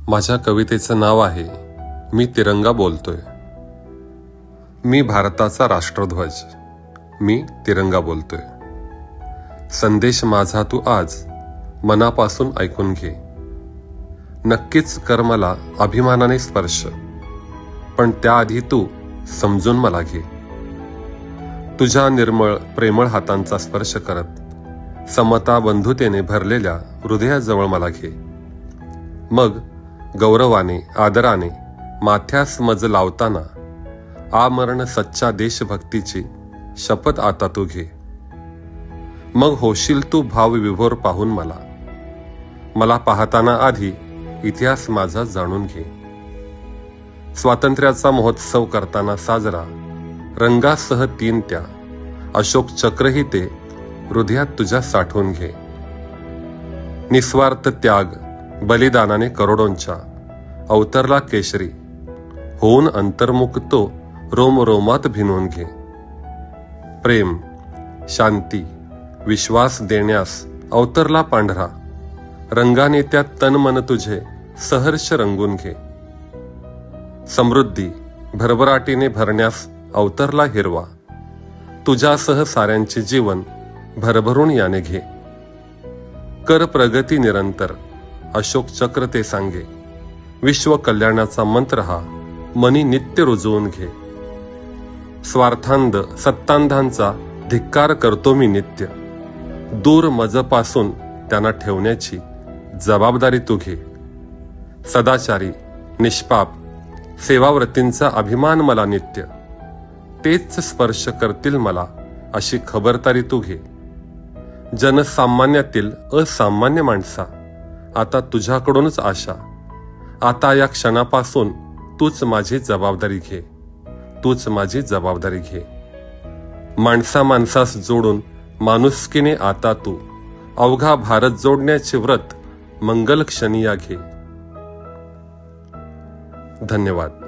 माझ्या कवितेचं नाव आहे मी तिरंगा बोलतोय. मी भारताचा राष्ट्रध्वज, मी तिरंगा बोलतोय. संदेश माझा तू आज मनापासून ऐकून घे. नक्कीच कर मला अभिमानाने स्पर्श, पण त्याआधी तू समजून मला घे. तुझ्या निर्मळ प्रेमळ हातांचा स्पर्श करत समता बंधुतेने भरलेल्या हृदयाजवळ मला घे. मग गौरवाने आदराने माथ्यास मज लावताना आमरण सच्चा देशभक्तीची शपथ आता तू घे. मग होशील तू भावविभोर पाहून मला पाहताना आधी इतिहास माझा जाणून घे. स्वातंत्र्याचा महोत्सव करताना साजरा रंगासह 3 त्या अशोक चक्रही ते हृदयात तुझ्या साठवून घे. निस्वार्थ त्याग बलिदानाने करोडोंच्या अवतरला केशरी, होऊन अंतर्मुख तो रोम रोमात भिनवून घे. प्रेम शांती विश्वास देण्यास अवतरला पांढरा, रंगाने त्या तन मन तुझे सहर्ष रंगून घे. समृद्धी भरभराटीने भरण्यास अवतरला हिरवा, तुझ्यासह साऱ्यांचे जीवन भरभरून याने घे. कर प्रगती निरंतर अशोक चक्र ते सांगे, विश्व कल्याणाचा मंत्र हा मनी नित्य रुजवून घे. स्वार्थांध सत्तांधांचा धिक्कार करतो मी नित्य, दूर मजपासून त्यांना ठेवण्याची जबाबदारी तू घे. सदाचारी निष्पाप सेवाव्रतींचा अभिमान मला नित्य, तेच स्पर्श करतील मला अशी खबरदारी तू घे. जनसामान्यातील असामान्य माणसा आता तुझ्याकडूनच आशा, आता या क्षणापासून तूच माझी जबाबदारी घे, तूच माझी जबाबदारी घे. माणसा माणसास जोडून माणुसकीने आता तू अवघा भारत जोडण्याचे व्रत मंगल क्षणी या घे. धन्यवाद.